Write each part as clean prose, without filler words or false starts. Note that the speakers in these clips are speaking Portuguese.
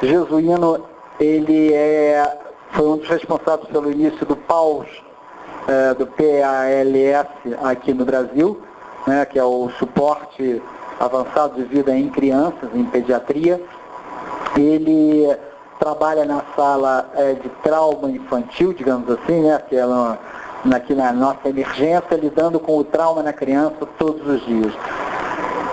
Jesuíno, ele foi um dos responsáveis pelo início do PALS, do PALS aqui no Brasil, né, que é o suporte avançado de vida em crianças, em pediatria. Ele trabalha na sala de trauma infantil, digamos assim, né, que é aqui na nossa emergência, lidando com o trauma na criança todos os dias.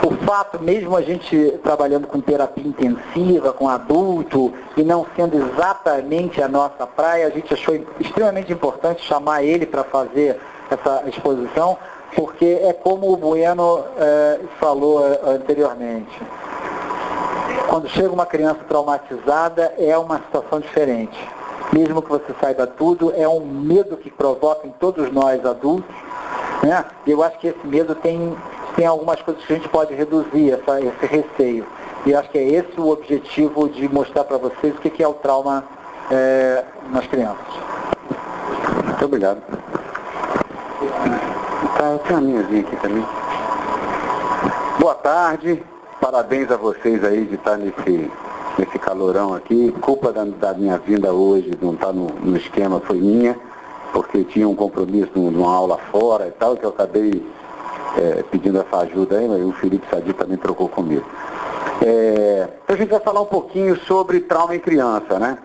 O fato, mesmo a gente trabalhando com terapia intensiva, com adulto, e não sendo exatamente a nossa praia, a gente achou extremamente importante chamar ele para fazer essa exposição, porque é como o Bueno falou anteriormente. Quando chega uma criança traumatizada, é uma situação diferente. Mesmo que você saiba tudo, é um medo que provoca em todos nós adultos, né? E eu acho que esse medo tem algumas coisas que a gente pode reduzir, esse receio. E acho que é esse o objetivo de mostrar para vocês o que é o trauma nas crianças. Muito obrigado. Tá, tem uma minhazinha aqui também. Boa tarde, parabéns a vocês aí de estar nesse calorão aqui. Culpa da minha vinda hoje, não estar no esquema, foi minha, porque tinha um compromisso numa aula fora e tal, que eu acabei pedindo essa ajuda aí, mas o Felipe Sadi também trocou comigo. A gente vai falar um pouquinho sobre trauma em criança, né?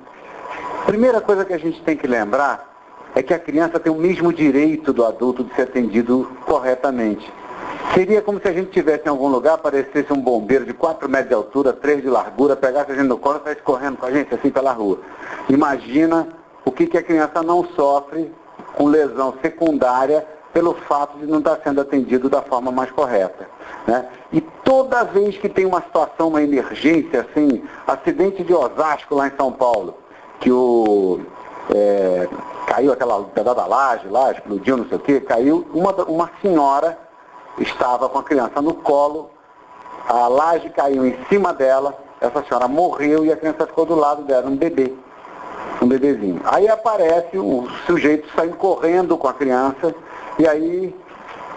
Primeira coisa que a gente tem que lembrar é que a criança tem o mesmo direito do adulto de ser atendido corretamente. Seria como se a gente estivesse em algum lugar, aparecesse um bombeiro de 4 metros de altura, 3 de largura, pegasse a gente no colo e saísse correndo com a gente assim pela rua. Imagina o que a criança não sofre com lesão secundária pelo fato de não estar sendo atendido da forma mais correta, né? E toda vez que tem uma situação, uma emergência, assim, acidente de Osasco lá em São Paulo, que caiu aquela pedaço da laje lá, explodiu, não sei o quê, caiu, uma senhora estava com a criança no colo, a laje caiu em cima dela, essa senhora morreu e a criança ficou do lado dela, um bebezinho. Aí aparece o sujeito saindo correndo com a criança, e aí,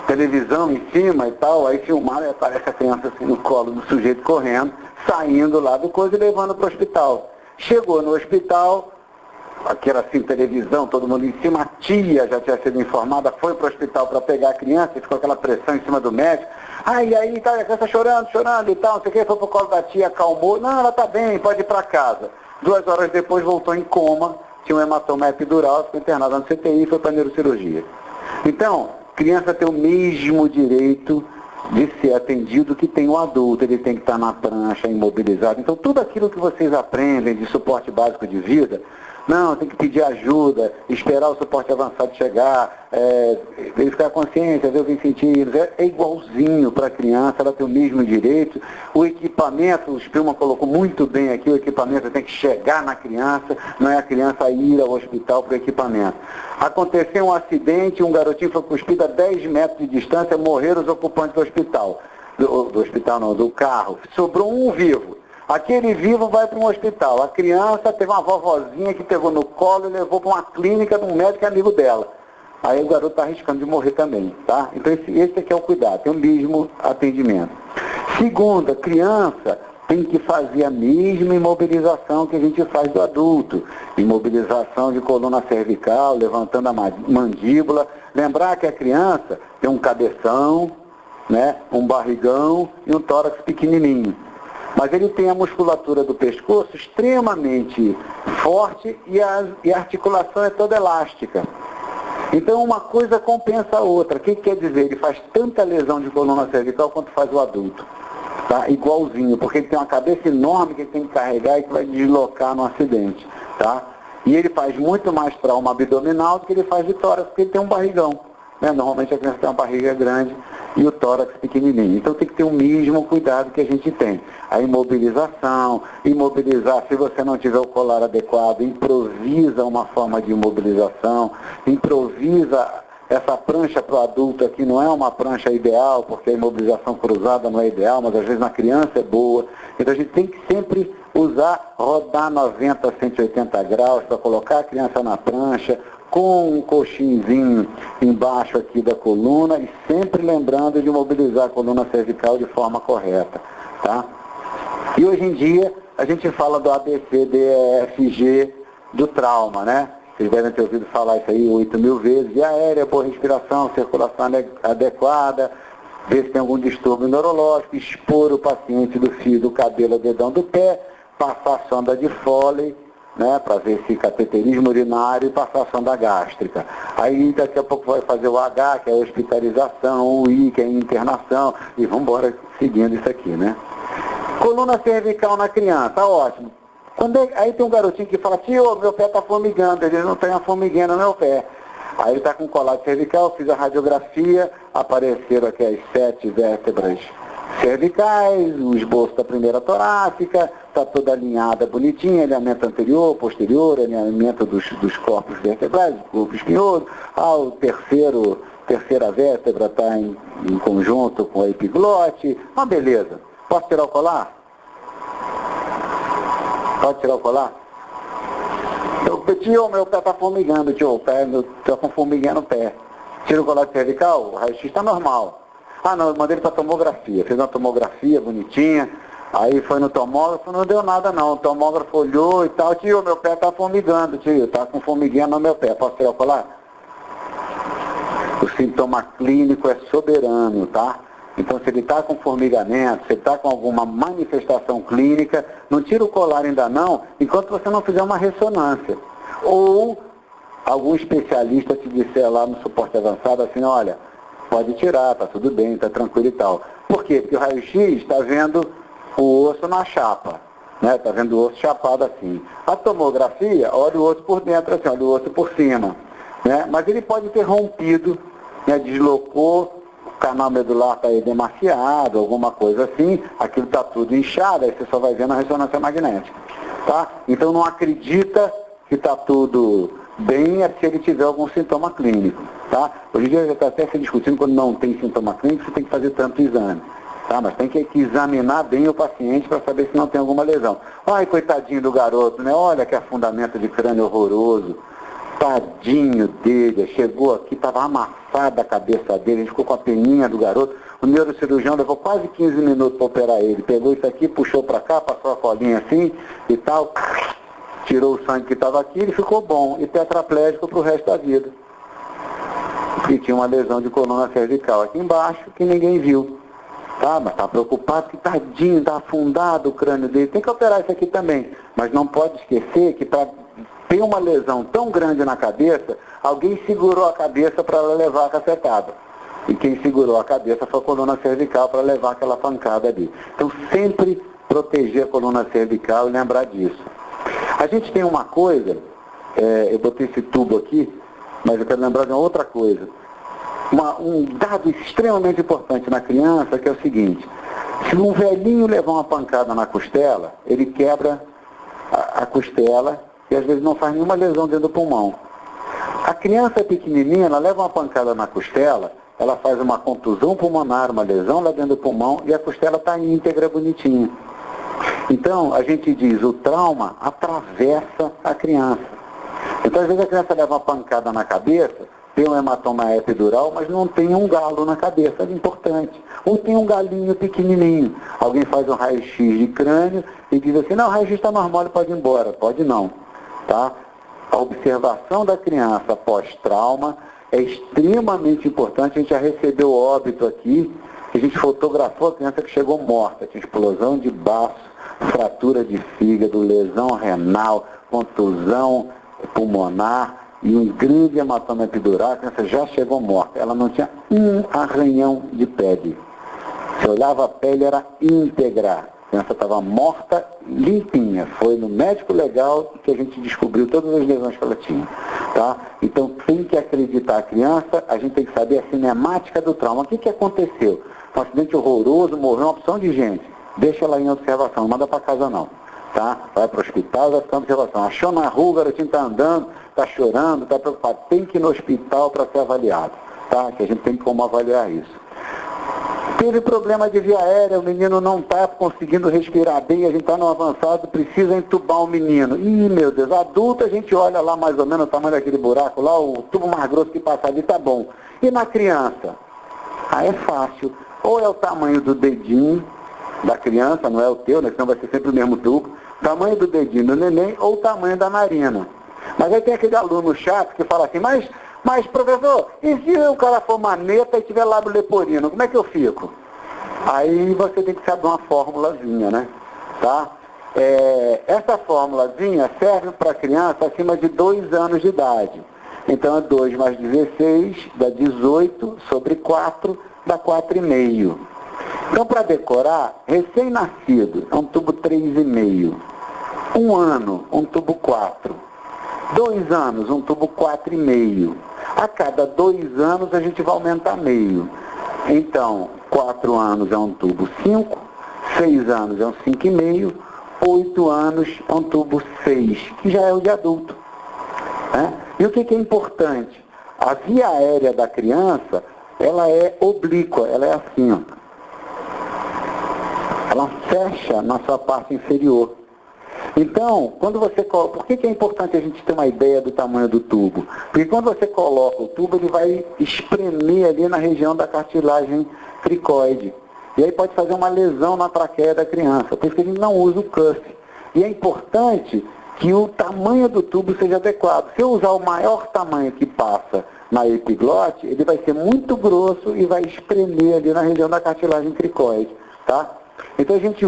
televisão em cima e tal, aí filmaram e aparece a criança assim no colo do sujeito correndo, saindo lá do coisa e levando para o hospital. Chegou no hospital, aqui era assim, televisão, todo mundo em cima, a tia já tinha sido informada, foi para o hospital para pegar a criança, e ficou aquela pressão em cima do médico. E aí, tá, a criança chorando e tal, não sei o que, foi pro colo da tia, acalmou, não, ela tá bem, pode ir para casa. 2 horas depois voltou em coma, tinha um hematoma epidural, ficou internada no CTI e foi para a neurocirurgia. Então, criança tem o mesmo direito de ser atendido que tem o adulto, ele tem que estar na prancha, imobilizado. Então, tudo aquilo que vocês aprendem de suporte básico de vida, não, tem que pedir ajuda, esperar o suporte avançado chegar, verificar a consciência, ver os incentivos, é igualzinho para a criança, ela tem o mesmo direito. O equipamento, o Spilman colocou muito bem aqui, o equipamento tem que chegar na criança, não é a criança ir ao hospital para o equipamento. Aconteceu um acidente, um garotinho foi cuspido a 10 metros de distância, morreram os ocupantes do hospital. Do carro. Sobrou um vivo. Aquele vivo vai para um hospital. A criança teve uma vovozinha que pegou no colo e levou para uma clínica de um médico amigo dela. Aí o garoto está arriscando de morrer também, tá? Então esse aqui é o cuidado, tem o mesmo atendimento. Segunda, criança tem que fazer a mesma imobilização que a gente faz do adulto. Imobilização de coluna cervical, levantando a mandíbula. Lembrar que a criança tem um cabeção, né, um barrigão e um tórax pequenininho. Mas ele tem a musculatura do pescoço extremamente forte e a articulação é toda elástica. Então uma coisa compensa a outra. O que quer dizer? Ele faz tanta lesão de coluna cervical quanto faz o adulto. Tá? Igualzinho, porque ele tem uma cabeça enorme que ele tem que carregar e que vai deslocar no acidente. Tá? E ele faz muito mais trauma abdominal do que ele faz de tórax, porque ele tem um barrigão. Né? Normalmente a criança tem uma barriga grande e o tórax pequenininho. Então tem que ter o mesmo cuidado que a gente tem. A imobilizar, se você não tiver o colar adequado, improvisa uma forma de imobilização, improvisa essa prancha para o adulto aqui, não é uma prancha ideal, porque a imobilização cruzada não é ideal, mas às vezes na criança é boa. Então a gente tem que sempre rodar 90 a 180 graus para colocar a criança na prancha, com um coxinzinho embaixo aqui da coluna e sempre lembrando de mobilizar a coluna cervical de forma correta, tá? E hoje em dia a gente fala do ABCDEFG do trauma, né? Vocês devem ter ouvido falar isso aí 8.000 vezes. Via aérea, boa respiração, circulação adequada, ver se tem algum distúrbio neurológico, expor o paciente do fio do cabelo ao dedão do pé, passar a sonda de Foley, né, para ver se cateterismo urinário e passar a sonda gástrica. Aí daqui a pouco vai fazer o H, que é a hospitalização, o I, que é a internação, e vamos embora seguindo isso aqui, né? Coluna cervical na criança, ótimo. Aí tem um garotinho que fala, tio, meu pé está formigando, ele não tem a formiguinha no meu pé. Aí ele está com colado cervical, fiz a radiografia, apareceram aqui as 7 vértebras cervicais, o esboço da primeira torácica, está toda alinhada, bonitinha, alinhamento anterior, posterior, alinhamento dos corpos vertebrais, do corpo espinhoso. O terceira vértebra está em conjunto com a epiglote. Uma beleza. Posso tirar o colar? Pode tirar o colar? Tio, meu pé está formigando, tio, estou com formiguinha no pé. Tira o colar cervical, o raio-x está normal. Não, eu mandei ele para tomografia. Fez uma tomografia bonitinha, aí foi no tomógrafo, não deu nada não. O tomógrafo olhou e tal, tio, meu pé está formigando, tio, está com formiguinha no meu pé. Posso tirar o colar? O sintoma clínico é soberano, tá? Então, se ele está com formigamento, se ele está com alguma manifestação clínica, não tira o colar ainda não, enquanto você não fizer uma ressonância. Ou algum especialista te disser lá no suporte avançado assim, olha, pode tirar, está tudo bem, está tranquilo e tal. Por quê? Porque o raio-x está vendo o osso na chapa, né? Está vendo o osso chapado assim. A tomografia, olha o osso por dentro assim, olha o osso por cima, né? Mas ele pode ter rompido, né? Deslocou, o canal medular está edemaciado, alguma coisa assim, aquilo está tudo inchado, aí você só vai ver na ressonância magnética, tá? Então não acredita que está tudo bem é se ele tiver algum sintoma clínico, tá? Hoje em dia já está até se discutindo, quando não tem sintoma clínico, você tem que fazer tanto exame, tá? Mas tem que examinar bem o paciente para saber se não tem alguma lesão. Ai, coitadinho do garoto, né? Olha que afundamento de crânio horroroso. Tadinho dele, chegou aqui, estava amassada a cabeça dele, a gente ficou com a peninha do garoto. O neurocirurgião levou quase 15 minutos para operar ele. Pegou isso aqui, puxou para cá, passou a colinha assim e tal, tirou o sangue que estava aqui, ele ficou bom e tetraplégico para o resto da vida. E tinha uma lesão de coluna cervical aqui embaixo que ninguém viu. Tá? Mas está preocupado que tadinho, está afundado o crânio dele. Tem que operar isso aqui também. Mas não pode esquecer que para ter uma lesão tão grande na cabeça, alguém segurou a cabeça para ela levar a cacetada. E quem segurou a cabeça foi a coluna cervical para levar aquela pancada ali. Então sempre proteger a coluna cervical e lembrar disso. A gente tem uma coisa, eu botei esse tubo aqui, mas eu quero lembrar de uma outra coisa. Um dado extremamente importante na criança, que é o seguinte: se um velhinho levar uma pancada na costela, ele quebra a costela e às vezes não faz nenhuma lesão dentro do pulmão. A criança pequenininha, ela leva uma pancada na costela, ela faz uma contusão pulmonar, uma lesão lá dentro do pulmão e a costela está íntegra, bonitinha. Então, a gente diz, o trauma atravessa a criança. Então, às vezes a criança leva uma pancada na cabeça, tem um hematoma epidural, mas não tem um galo na cabeça, é importante. Ou tem um galinho pequenininho. Alguém faz um raio-x de crânio e diz assim, não, o raio-x está normal, ele pode ir embora. Pode não, tá? A observação da criança pós-trauma é extremamente importante. A gente já recebeu óbito aqui, que a gente fotografou a criança que chegou morta, tinha explosão de baço, fratura de fígado, lesão renal, contusão pulmonar e um grande hematoma epidural. A criança já chegou morta, ela não tinha um arranhão de pele. Se olhava a pele, era íntegra. A criança estava morta, limpinha. Foi no médico legal que a gente descobriu todas as lesões que ela tinha. Tá? Então tem que acreditar a criança, a gente tem que saber a cinemática do trauma. O que aconteceu? Um acidente horroroso, morreu uma opção de gente. Deixa ela em observação, não manda para casa não. Tá? Vai para o hospital, vai ficar em observação. Achou na rua, o garotinho está andando, está chorando, está preocupado. Tem que ir no hospital para ser avaliado. Tá? Que a gente tem como avaliar isso. Teve problema de via aérea, o menino não está conseguindo respirar bem, a gente está no avançado, precisa entubar o menino. Ih, meu Deus, adulto a gente olha lá mais ou menos o tamanho daquele buraco lá, o tubo mais grosso que passa ali, tá bom. E na criança? É fácil. Ou é o tamanho do dedinho da criança, não é o teu, né? Senão vai ser sempre o mesmo tubo. tamanho do dedinho do neném ou o tamanho da narina. Mas aí tem aquele aluno chato que fala assim, mas professor, e se o cara for maneta e tiver lábio leporino, como é que eu fico? Aí você tem que saber uma fórmulazinha, né? Tá? Essa fórmulazinha serve para criança acima de 2 anos de idade. Então é 2 mais 16 dá 18 sobre 4 dá 4,5. Então para decorar, recém-nascido é um tubo 3,5. 1 ano, um tubo 4. 2 anos, um tubo 4,5. A cada 2 anos a gente vai aumentar meio. Então, 4 anos é um tubo 5, 6 anos é um 5,5, 8 anos é um tubo 6, que já é o de adulto. Né? E o que é importante? A via aérea da criança, ela é oblíqua, ela é assim, ó. Ela fecha na sua parte inferior. Então, quando você coloca... Por que é importante a gente ter uma ideia do tamanho do tubo? Porque quando você coloca o tubo, ele vai espremer ali na região da cartilagem cricoide. E aí pode fazer uma lesão na traqueia da criança. Por isso que a gente não usa o cuff. E é importante que o tamanho do tubo seja adequado. Se eu usar o maior tamanho que passa na epiglote, ele vai ser muito grosso e vai espremer ali na região da cartilagem cricoide. Tá? Então a gente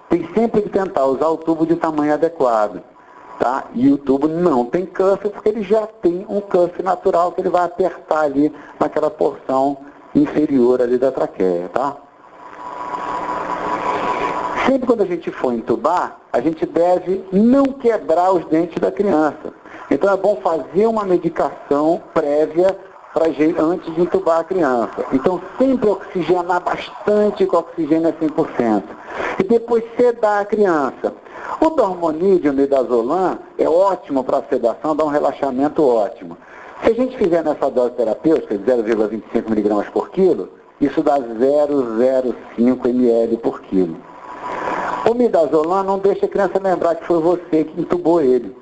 tem sempre que tentar usar o tubo de tamanho adequado. Tá? E o tubo não tem cuff, porque ele já tem um cuff natural que ele vai apertar ali naquela porção inferior ali da traqueia. Tá? Sempre quando a gente for entubar, a gente deve não quebrar os dentes da criança. Então é bom fazer uma medicação prévia antes de entubar a criança. Então sempre oxigenar bastante com oxigênio a 100%. E depois sedar a criança. O dormonídeo, o midazolam, é ótimo para a sedação, dá um relaxamento ótimo. Se a gente fizer nessa dose terapêutica, 0,25 mg por quilo, isso dá 0,05 ml por quilo. O midazolam não deixa a criança lembrar que foi você que entubou ele,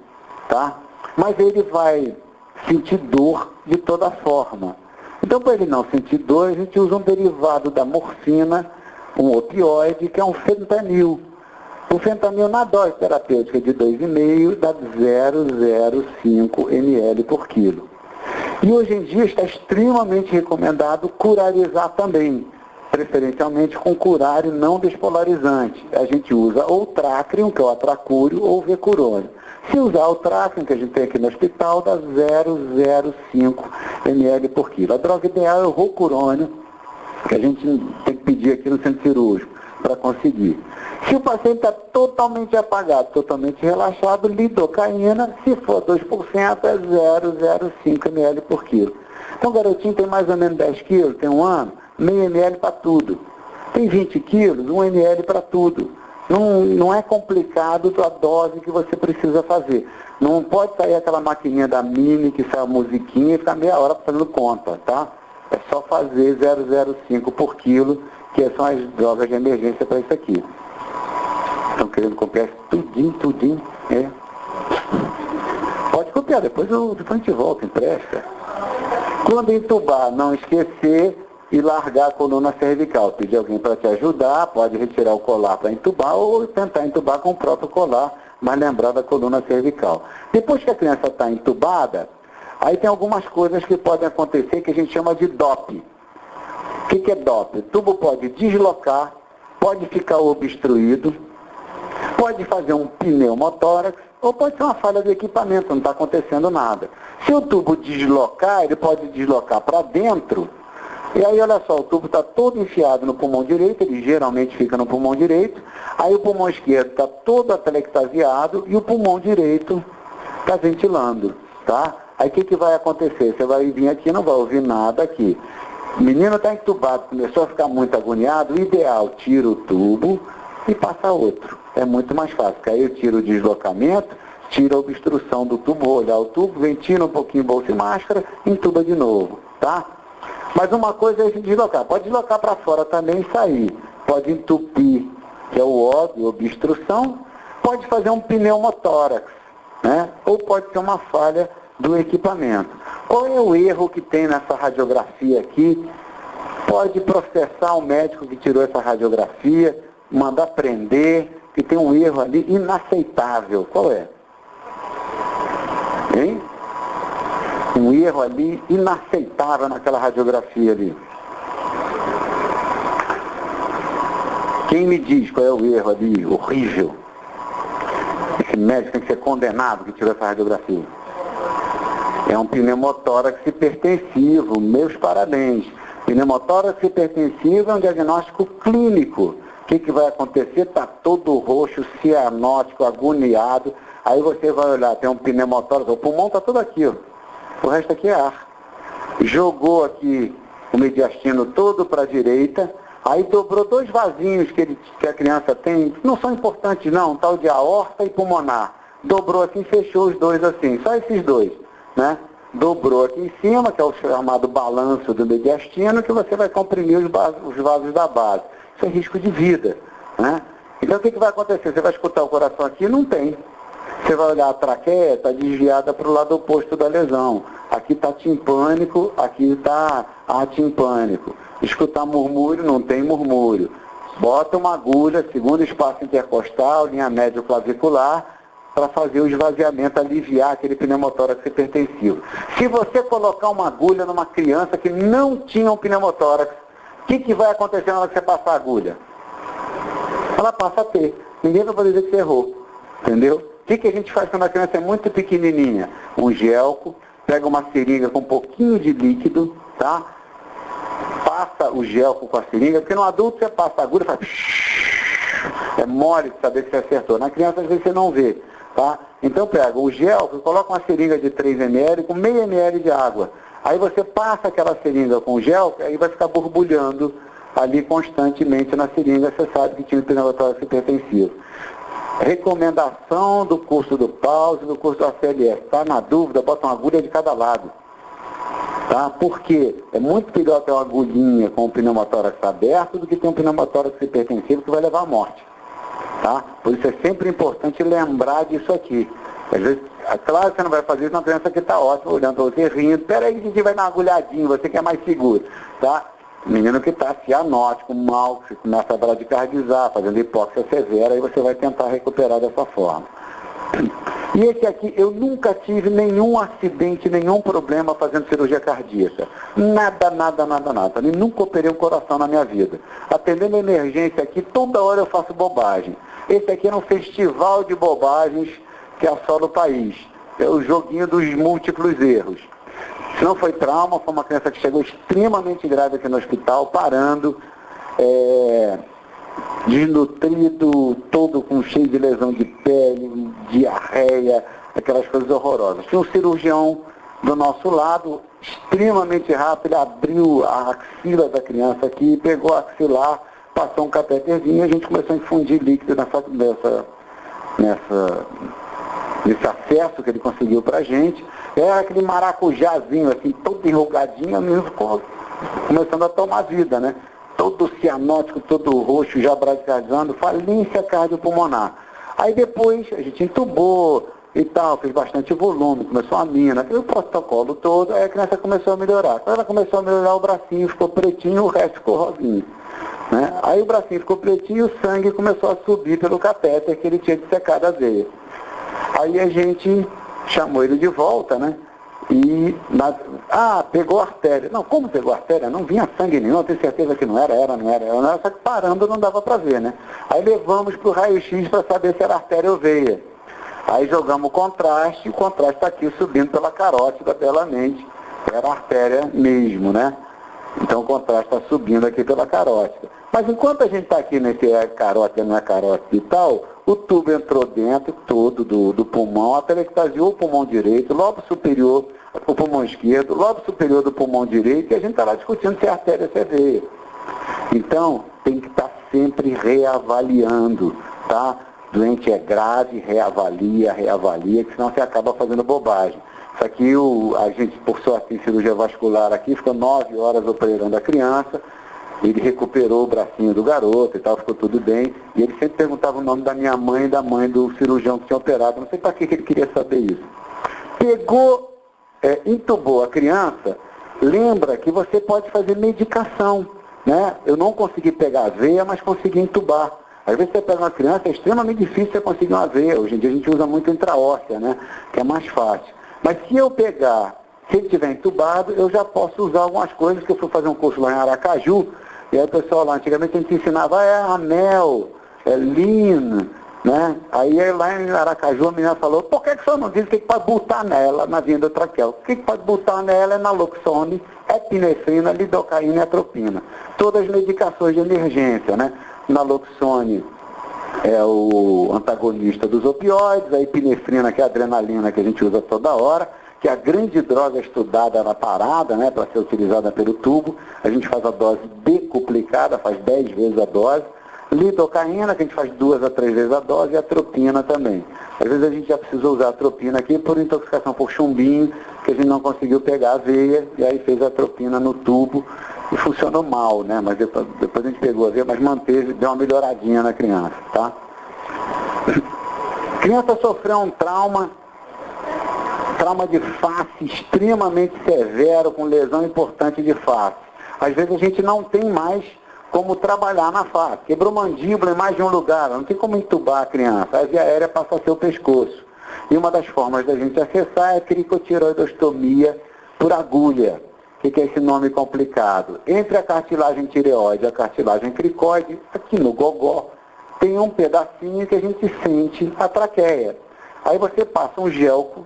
tá? Mas ele vai sentir dor de toda forma. Então, para ele não sentir dor, a gente usa um derivado da morfina, um opioide, que é um fentanil. O fentanil na dose terapêutica de 2,5 dá 0,05 ml por quilo. E hoje em dia está extremamente recomendado curarizar também, preferencialmente com curário não despolarizante. A gente usa ou Tracrium, que é o atracúrio, ou Vecurônio. Se usar o Tracrium, que a gente tem aqui no hospital, dá 0,05 ml por quilo. A droga ideal é o Rocurônio, que a gente tem que pedir aqui no centro cirúrgico para conseguir. Se o paciente está totalmente apagado, totalmente relaxado, lidocaína, se for 2%, é 0,05 ml por quilo. Então o garotinho tem mais ou menos 10 quilos, tem 1 ano, meio ml para tudo. Tem 20 quilos, 1 ml para tudo. Não é complicado a dose que você precisa fazer. Não pode sair aquela maquininha da Mini que sai a musiquinha e ficar meia hora fazendo conta, tá? É só fazer 0,05 por quilo, que são as drogas de emergência para isso aqui. Estão querendo copiar tudinho, é. Pode copiar, depois a gente volta, empresta. Quando entubar, não esquecer e largar a coluna cervical. Pedir alguém para te ajudar, pode retirar o colar para entubar ou tentar entubar com o próprio colar, mas lembrar da coluna cervical. Depois que a criança está entubada, aí tem algumas coisas que podem acontecer que a gente chama de DOP. O que é DOP? O tubo pode deslocar, pode ficar obstruído, pode fazer um pneumotórax, ou pode ser uma falha de equipamento, não está acontecendo nada. Se o tubo deslocar, ele pode deslocar para dentro. E aí, olha só, o tubo está todo enfiado no pulmão direito, ele geralmente fica no pulmão direito, aí o pulmão esquerdo está todo atelectasiado e o pulmão direito está ventilando, tá? Aí o que vai acontecer? Você vai vir aqui e não vai ouvir nada aqui. O menino está entubado, começou a ficar muito agoniado, o ideal, tira o tubo e passa outro. É muito mais fácil, porque aí eu tiro o deslocamento, tira a obstrução do tubo, vou olhar o tubo, ventila um pouquinho bolsa e máscara, entuba de novo, tá? Mas uma coisa é se deslocar. Pode deslocar para fora também e sair. Pode entupir, que é o óbvio, obstrução. Pode fazer um pneumotórax, né? Ou pode ser uma falha do equipamento. Qual é o erro que tem nessa radiografia aqui? Pode processar o médico que tirou essa radiografia, mandar prender, que tem um erro ali inaceitável. Qual é? Hein? Um erro ali inaceitável naquela radiografia ali. Quem me diz qual é o erro ali horrível? Esse médico tem que ser condenado que tirou essa radiografia. É um pneumotórax hipertensivo. Meus parabéns. Pneumotórax hipertensivo é um diagnóstico clínico. O que vai acontecer? Está todo roxo, cianótico, agoniado. Aí você vai olhar, tem um pneumotórax, o pulmão está todo aqui, ó. O resto aqui é ar. Jogou aqui o mediastino todo para a direita, aí dobrou 2 vasinhos que a criança tem, não são importantes não, tal de aorta e pulmonar. Dobrou assim, fechou os 2 assim, só esses 2, né? Dobrou aqui em cima, que é o chamado balanço do mediastino, que você vai comprimir os vasos da base. Isso é risco de vida, né? Então o que vai acontecer? Você vai escutar o coração aqui? Não tem. Você vai olhar a traqueia, está desviada para o lado oposto da lesão. Aqui está timpânico, aqui está atimpânico. Escutar murmúrio, não tem murmúrio. Bota uma agulha, segundo espaço intercostal, linha médio clavicular, para fazer o esvaziamento, aliviar aquele pneumotórax hipertensivo. Se você colocar uma agulha numa criança que não tinha um pneumotórax, o que vai acontecer na hora que você passar a agulha? Ela passa a ter. Ninguém vai poder dizer que você errou. Entendeu? O que a gente faz quando a criança é muito pequenininha? Um gelco, pega uma seringa com um pouquinho de líquido, tá? Passa o gelco com a seringa, porque no adulto você passa a agulha e faz... É mole de saber se você acertou. Na criança às vezes você não vê, tá? Então pega o gelco e coloca uma seringa de 3 ml com meio ml de água. Aí você passa aquela seringa com o gelco, aí vai ficar borbulhando ali constantemente na seringa, você sabe que tinha um pneumotórax hipertensivo. Recomendação do curso do PAUS e do curso do ACLS. Está na dúvida, bota uma agulha de cada lado. Tá? Porque é muito melhor ter uma agulhinha com o pneumotórax aberto do que ter um pneumotórax hipertensivo que vai levar à morte. Tá? Por isso é sempre importante lembrar disso aqui. Às vezes, claro que você não vai fazer isso na criança que está ótima, olhando para você rindo. Espera aí que a gente vai dar uma agulhadinha, você que é mais seguro. Tá? Menino que está cianótico, mal, que começa a bradicardizar, fazendo hipóxia severa, aí você vai tentar recuperar dessa forma. E esse aqui, eu nunca tive nenhum acidente, nenhum problema fazendo cirurgia cardíaca. Nada. Eu nunca operei um coração na minha vida. Atendendo a emergência aqui, toda hora eu faço bobagem. Esse aqui é um festival de bobagens que assola o país. É o joguinho dos múltiplos erros. Se não foi trauma, foi uma criança que chegou extremamente grave aqui no hospital, parando, desnutrido, todo com cheio de lesão de pele, diarreia, aquelas coisas horrorosas. Tinha um cirurgião do nosso lado, extremamente rápido, abriu a axila da criança aqui, pegou a axilar, passou um catéterzinho e a gente começou a infundir líquido nesse acesso que ele conseguiu pra gente. Era aquele maracujazinho, assim, todo enrugadinho, mesmo ficou começando a tomar vida, né? Todo cianótico, todo roxo, já bradicardizando, falência cardiopulmonar. Aí depois a gente entubou e tal, fez bastante volume, começou a mina, aquele protocolo todo, aí a criança começou a melhorar. Quando ela começou a melhorar, o bracinho ficou pretinho, o resto ficou rosinho. Né? Aí o bracinho ficou pretinho e o sangue começou a subir pelo catéter que ele tinha dissecado a veia. Aí a gente chamou ele de volta, né? E, pegou a artéria. Não, como pegou a artéria? Não vinha sangue nenhum, eu tenho certeza que não era, só que parando não dava para ver, né? Aí levamos para o raio-x para saber se era artéria ou veia. Aí jogamos o contraste está aqui subindo pela carótida belamente. Era artéria mesmo, né? Então o contraste está subindo aqui pela carótida. Mas enquanto a gente está aqui nesse carótida, não é carótida e tal, o tubo entrou dentro todo do pulmão, atelectasiou o pulmão direito, lobo superior, o pulmão esquerdo, lobo superior do pulmão direito, e a gente está lá discutindo se é artéria ou se é veia. Então, tem que estar sempre reavaliando, tá? Doente é grave, reavalia, que senão você acaba fazendo bobagem. Isso aqui, a gente, por sorte, em cirurgia vascular aqui, ficou 9 horas operando a criança, ele recuperou o bracinho do garoto e tal, ficou tudo bem. E ele sempre perguntava o nome da minha mãe e da mãe do cirurgião que tinha operado. Não sei para que ele queria saber isso. Pegou, intubou a criança, lembra que você pode fazer medicação. Né? Eu não consegui pegar a veia, mas consegui entubar. Às vezes você pega uma criança, é extremamente difícil você conseguir uma veia. Hoje em dia a gente usa muito intraóssea, né? Que é mais fácil. Mas se eu pegar, se ele estiver entubado, eu já posso usar algumas coisas, que eu fui fazer um curso lá em Aracaju, e aí o pessoal lá, antigamente a gente ensinava, anel, lean, né? Aí lá em Aracaju a menina falou, por que o senhor não diz que pode botar nela na vinda do traqueal? O que pode botar nela é naloxone, epinefrina, lidocaína e atropina. Todas as medicações de emergência, né? Naloxone é o antagonista dos opioides, a epinefrina, que é a adrenalina que a gente usa toda hora, que é a grande droga estudada na parada, né, para ser utilizada pelo tubo. A gente faz a dose decuplicada, faz 10 vezes a dose. Lidocaína, que a gente faz 2 a 3 vezes a dose, e a atropina também. Às vezes a gente já precisou usar a atropina aqui por intoxicação por chumbinho, que a gente não conseguiu pegar a veia, e aí fez a atropina no tubo, e funcionou mal, né? Mas depois a gente pegou a veia, mas manteve, deu uma melhoradinha na criança, tá? A criança sofreu um trauma de face extremamente severo, com lesão importante de face. Às vezes a gente não tem mais como trabalhar na face. Quebrou mandíbula em mais de um lugar, não tem como entubar a criança. A via aérea passa a ser o pescoço. E uma das formas da gente acessar é a cricotireoidostomia por agulha. O que é esse nome complicado? Entre a cartilagem tireoide e a cartilagem cricoide, aqui no gogó, tem um pedacinho que a gente sente a traqueia. Aí você passa um gelco,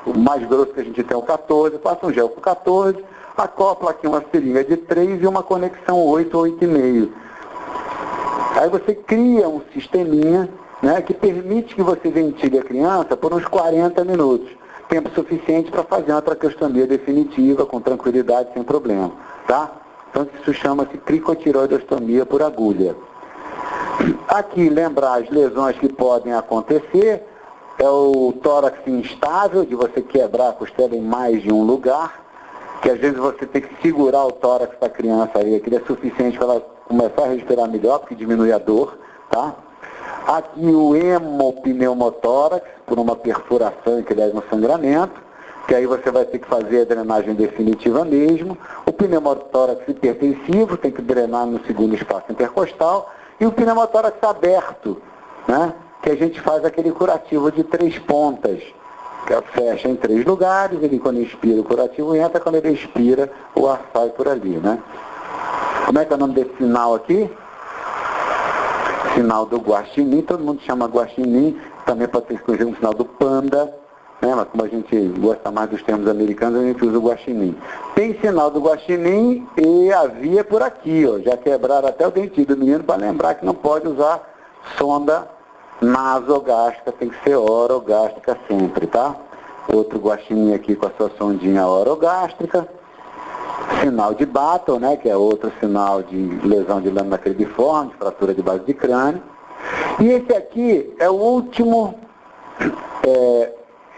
o mais grosso que a gente tem é o 14, passa um gelco 14, acopla aqui uma seringa de 3 e uma conexão 8 ou 8,5. Aí você cria um sisteminha, né, que permite que você ventile a criança por uns 40 minutos. Tempo suficiente para fazer uma traqueostomia definitiva, com tranquilidade, sem problema. Tá? Então isso chama-se cricotireoidostomia por agulha. Aqui, lembrar as lesões que podem acontecer, é o tórax instável, de você quebrar a costela em mais de um lugar, que às vezes você tem que segurar o tórax da criança aí, aquilo é suficiente para ela começar a respirar melhor, porque diminui a dor, tá? Aqui o hemopneumotórax, por uma perfuração que leva um sangramento, que aí você vai ter que fazer a drenagem definitiva mesmo. O pneumotórax hipertensivo, tem que drenar no segundo espaço intercostal, e o pneumotórax aberto, né? Que a gente faz aquele curativo de 3 pontas, que fecha em 3 lugares, ele quando inspira o curativo entra, quando ele expira o ar sai por ali, né? Como é que é o nome desse sinal aqui? Sinal do guaxinim, todo mundo chama guaxinim, também pode ser conhecido como sinal do panda, né? Mas como a gente gosta mais dos termos americanos, a gente usa o guaxinim. Tem sinal do guaxinim e a via por aqui, ó, já quebraram até o dentinho do menino para lembrar que não pode usar sonda nasogástrica, tem que ser orogástrica sempre, tá? Outro guaxinim aqui com a sua sondinha orogástrica. Sinal de Battle, né? Que é outro sinal de lesão de lâmina cribiforme, fratura de base de crânio. E esse aqui é o último,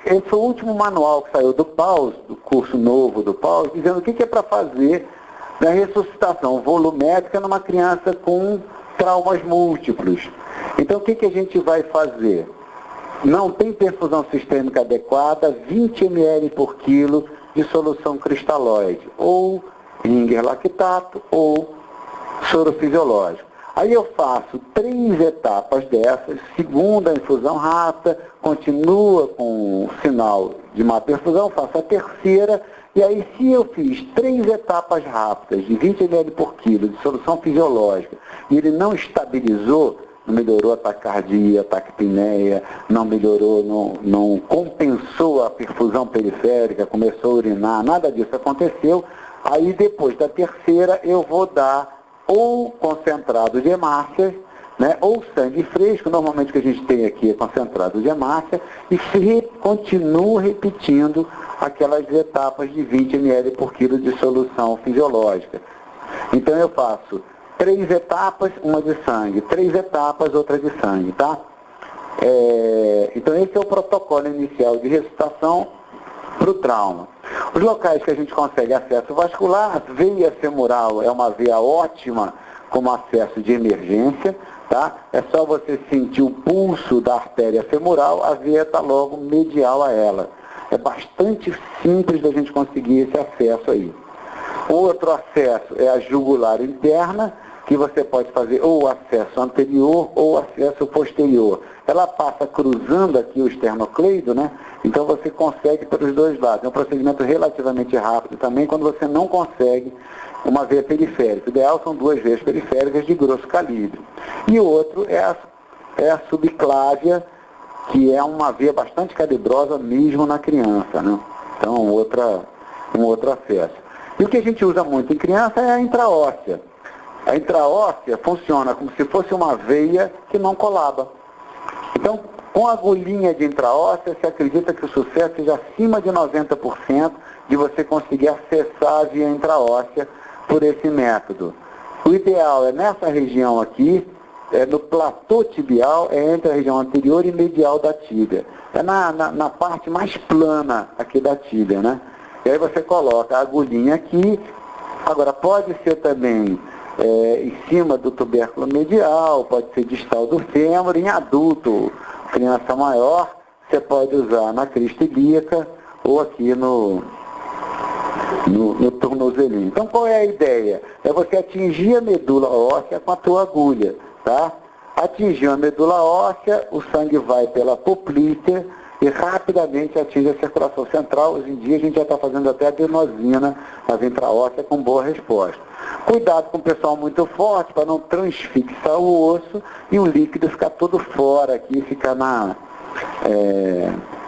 esse foi o último manual que saiu do PAUS, do curso novo do PAUS, dizendo o que é para fazer na ressuscitação volumétrica numa criança com traumas múltiplos. Então, o que a gente vai fazer? Não tem perfusão sistêmica adequada, 20 ml por quilo de solução cristalóide, ou Ringer lactato, ou soro fisiológico. Aí eu faço 3 etapas dessas, segunda infusão rápida, continua com o sinal de má perfusão, faço a terceira, e aí se eu fiz 3 etapas rápidas de 20 ml por quilo de solução fisiológica, e ele não estabilizou, não melhorou a taquicardia, a taquipneia, não melhorou, não compensou a perfusão periférica, começou a urinar, nada disso aconteceu. Aí depois da terceira eu vou dar ou concentrado de hemácia, né, ou sangue fresco, normalmente o que a gente tem aqui é concentrado de hemácia, e continuo repetindo aquelas etapas de 20 ml por quilo de solução fisiológica. Então eu faço 3 etapas, uma de sangue, 3 etapas, outra de sangue, tá? Então esse é o protocolo inicial de ressuscitação para o trauma. Os locais que a gente consegue acesso vascular, a veia femoral é uma veia ótima como acesso de emergência, tá? É só você sentir o pulso da artéria femoral, a veia está logo medial a ela. É bastante simples da gente conseguir esse acesso aí. Outro acesso é a jugular interna, que você pode fazer ou o acesso anterior ou o acesso posterior. Ela passa cruzando aqui o esternocleido, né? Então você consegue pelos dois lados. É um procedimento relativamente rápido também, quando você não consegue uma veia periférica. O ideal são 2 veias periféricas de grosso calibre. E o outro é a subclávia, que é uma veia bastante calibrosa mesmo na criança, né? Então, um outro acesso. E o que a gente usa muito em criança é a intraóssea. A intraóssea funciona como se fosse uma veia que não colaba. Então, com a agulhinha de intraóssea, se acredita que o sucesso seja acima de 90% de você conseguir acessar a via intraóssea por esse método. O ideal é nessa região aqui, no platô tibial, entre a região anterior e medial da tíbia. É na parte mais plana aqui da tíbia, né? E aí você coloca a agulhinha aqui. Agora, pode ser também em cima do tubérculo medial, pode ser distal do fêmur. Em adulto, criança maior, você pode usar na crista ilíaca ou aqui no tornozelinho. Então, qual é a ideia? É você atingir a medula óssea com a tua agulha, tá? Atingiu a medula óssea, o sangue vai pela poplítea e rapidamente atinge a circulação central. Hoje em dia a gente já está fazendo até adenosina nas intraósseas com boa resposta. Cuidado com o pessoal muito forte para não transfixar o osso e o líquido ficar todo fora aqui, ficar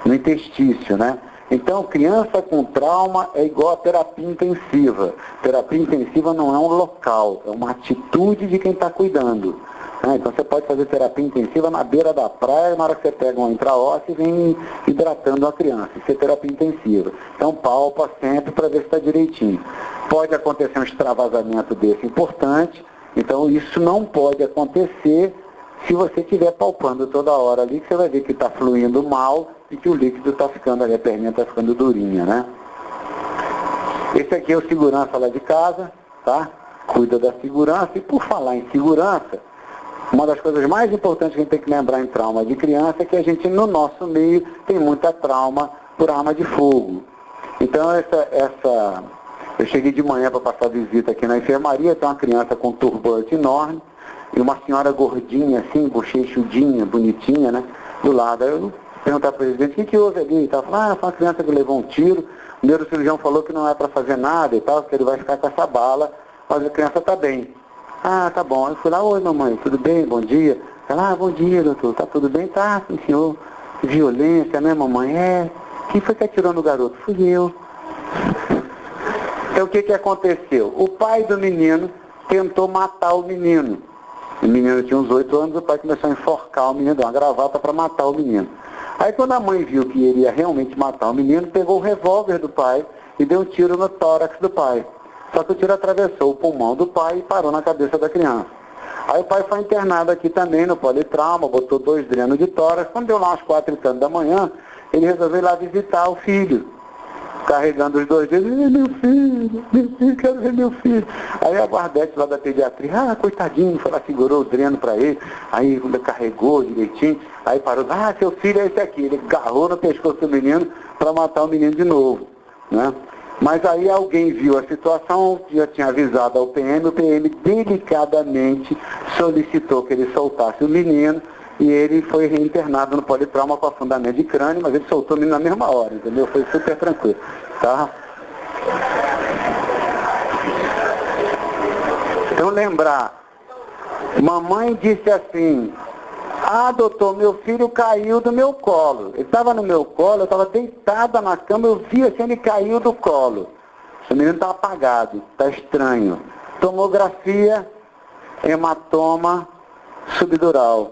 no intestício, né? Então, criança com trauma é igual a terapia intensiva. Terapia intensiva não é um local, é uma atitude de quem está cuidando. Então, você pode fazer terapia intensiva na beira da praia, na hora que você pega uma intraóssea e vem hidratando a criança. Isso é terapia intensiva. Então, palpa sempre para ver se está direitinho. Pode acontecer um extravasamento desse importante, então isso não pode acontecer se você estiver palpando toda hora ali, que você vai ver que está fluindo mal e que o líquido está ficando ali, a perninha está ficando durinha, né? Esse aqui é o segurança lá de casa, tá? Cuida da segurança. E por falar em segurança, uma das coisas mais importantes que a gente tem que lembrar em trauma de criança é que a gente, no nosso meio, tem muita trauma por arma de fogo. Então, eu cheguei de manhã para passar visita aqui na enfermaria, tem uma criança com turbante enorme, e uma senhora gordinha, assim, bochechudinha, bonitinha, né, do lado. Aí eu perguntava para o presidente, o que houve ali? E tal. Falei, foi uma criança que levou um tiro, o neurocirurgião falou que não é para fazer nada e tal, que ele vai ficar com essa bala, mas a criança está bem. Ah, tá bom. Eu fui lá, oi mamãe, tudo bem? Bom dia. Ela, bom dia, doutor, tá tudo bem? Tá, sim, senhor. Violência, né, mamãe? Quem foi que atirou no garoto? Fui eu. Então, o que aconteceu? O pai do menino tentou matar o menino. O menino tinha uns 8 anos, o pai começou a enforcar o menino, deu uma gravata para matar o menino. Aí, quando a mãe viu que ele ia realmente matar o menino, pegou o revólver do pai e deu um tiro no tórax do pai. Só que o tiro atravessou o pulmão do pai e parou na cabeça da criança. Aí o pai foi internado aqui também no politrauma, botou 2 drenos de tórax. Quando deu lá umas 4 e tanto da manhã, ele resolveu ir lá visitar o filho, carregando os 2 dedos. Meu filho, quero ver meu filho. Aí a guardete lá da pediatria, coitadinho, foi lá, segurou o dreno para ele, aí carregou direitinho, aí parou, seu filho é esse aqui. Ele agarrou no pescoço do menino para matar o menino de novo, né? Mas aí alguém viu a situação, já tinha avisado ao PM, o PM delicadamente solicitou que ele soltasse o menino e ele foi reinternado no politrauma com afundamento de crânio, mas ele soltou o menino na mesma hora, entendeu? Foi super tranquilo, tá? Então lembrar, mamãe disse assim, doutor, meu filho caiu do meu colo. Ele estava no meu colo, eu estava deitada na cama, eu vi assim, ele caiu do colo. O menino está apagado, está estranho. Tomografia, hematoma subdural.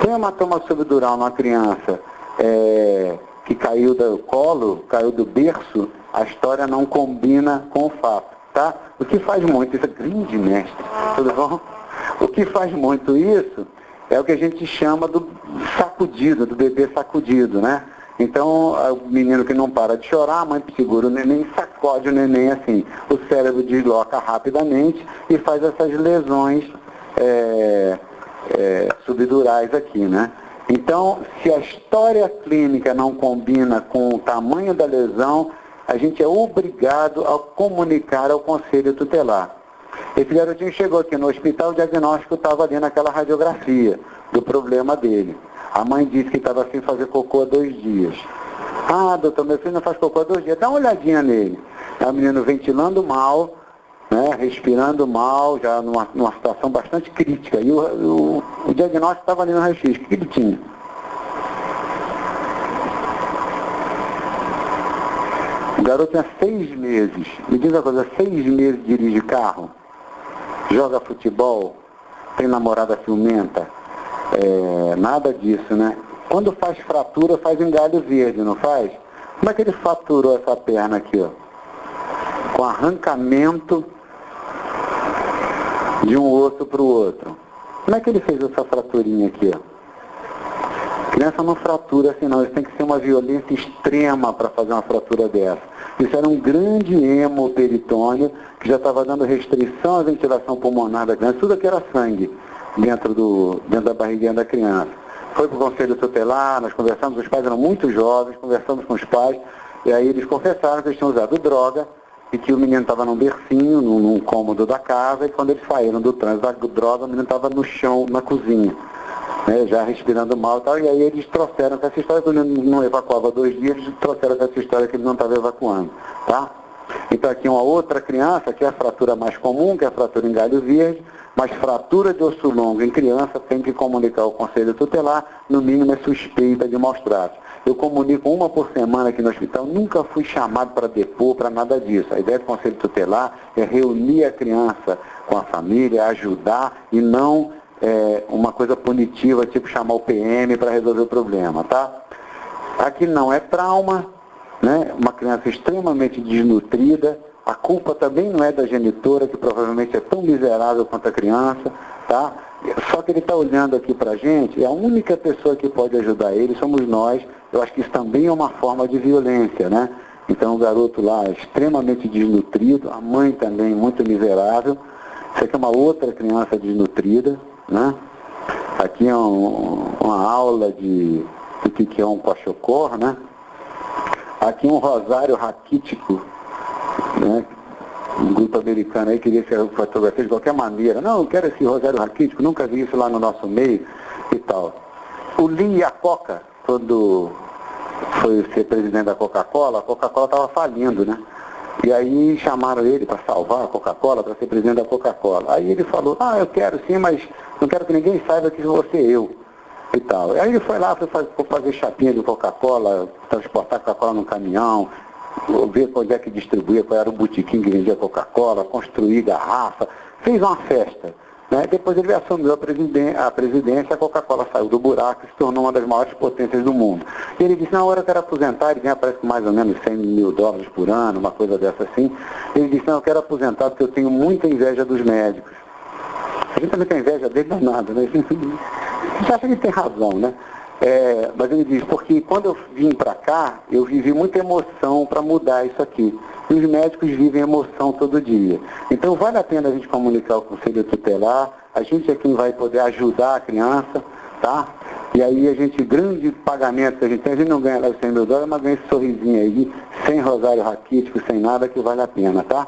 Tem hematoma subdural numa criança que caiu do colo, caiu do berço, a história não combina com o fato, tá? O que faz muito isso, grande mestre, tudo bom? O que faz muito isso é o que a gente chama do sacudido, do bebê sacudido, né? Então, o menino que não para de chorar, a mãe segura o neném, sacode o neném assim. O cérebro desloca rapidamente e faz essas lesões subdurais aqui, né? Então, se a história clínica não combina com o tamanho da lesão, a gente é obrigado a comunicar ao conselho tutelar. Esse garotinho chegou aqui no hospital, o diagnóstico estava ali naquela radiografia do problema dele. A mãe disse que estava sem fazer cocô há 2 dias. Ah, doutor, meu filho não faz cocô há 2 dias. Dá uma olhadinha nele. É um menino ventilando mal, né, respirando mal, já numa situação bastante crítica. E o diagnóstico estava ali no raio-x. O que ele tinha? O garoto tinha 6 meses. Me diz uma coisa, 6 meses dirige carro, joga futebol, tem namorada ciumenta, nada disso, né? Quando faz fratura, faz engalho verde, não faz? Como é que ele fraturou essa perna aqui, ó? Com arrancamento de um osso para o outro. Como é que ele fez essa fraturinha aqui, ó? Criança não fratura assim não, isso tem que ser uma violência extrema para fazer uma fratura dessa. Isso era um grande hemoperitônio que já estava dando restrição à ventilação pulmonar da criança, tudo aqui era sangue dentro da barriguinha da criança. Foi para o conselho tutelar, nós conversamos, os pais eram muito jovens, conversamos com os pais, e aí eles confessaram que eles tinham usado droga e que o menino estava num bercinho, num cômodo da casa, e quando eles saíram do trânsito da droga, o menino estava no chão, na cozinha, né, já respirando mal e tal, e aí eles trouxeram essa história, que o menino não evacuava 2 dias, eles trouxeram essa história que ele não estava evacuando, tá? Então aqui uma outra criança, que é a fratura mais comum, que é a fratura em galho verde, mas fratura de osso longo em criança tem que comunicar ao conselho tutelar, no mínimo é suspeita de maus tratos. Eu comunico 1 por semana aqui no hospital, nunca fui chamado para depor, para nada disso. A ideia do conselho tutelar é reunir a criança com a família, ajudar e não uma coisa punitiva, tipo chamar o PM para resolver o problema, tá? Aqui não é trauma, né? Uma criança extremamente desnutrida, a culpa também não é da genitora, que provavelmente é tão miserável quanto a criança, tá? Só que ele está olhando aqui para a gente, e a única pessoa que pode ajudar ele somos nós. Eu acho que isso também é uma forma de violência, né? Então o garoto lá é extremamente desnutrido, a mãe também muito miserável. Isso aqui é uma outra criança desnutrida, né? Aqui é uma aula do que é um kwashiorkor, né? Aqui um rosário raquítico, né? Um grupo americano aí queria ser fotografia de qualquer maneira. Não, eu quero esse rosário raquítico, nunca vi isso lá no nosso meio e tal. O Lee Iacocca, quando foi ser presidente da Coca-Cola, a Coca-Cola estava falindo, né? E aí chamaram ele para salvar a Coca-Cola, para ser presidente da Coca-Cola. Aí ele falou, eu quero sim, mas não quero que ninguém saiba que vou ser eu. E tal. Aí ele foi lá, foi fazer chapinha de Coca-Cola, transportar Coca-Cola num caminhão, ver onde é que distribuía, qual era o botequim que vendia Coca-Cola, construir garrafa, fez uma festa. Né? Depois ele assumiu a presidência, a Coca-Cola saiu do buraco e se tornou uma das maiores potências do mundo. E ele disse, na hora que eu quero aposentar, ele ganha parece que mais ou menos $100 mil por ano, uma coisa dessa assim. Ele disse, não, eu quero aposentar porque eu tenho muita inveja dos médicos. A gente também tem inveja dele, não é nada, né? A gente acha que ele tem razão, né? Mas ele diz, porque quando eu vim para cá, eu vivi muita emoção para mudar isso aqui. E os médicos vivem emoção todo dia. Então vale a pena a gente comunicar ao conselho tutelar, a gente é quem vai poder ajudar a criança, tá? E aí a gente, grande pagamento que a gente não ganha lá os $100 mil, mas ganha esse sorrisinho aí, sem rosário raquítico, sem nada, que vale a pena, tá?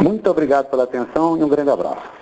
Muito obrigado pela atenção e um grande abraço.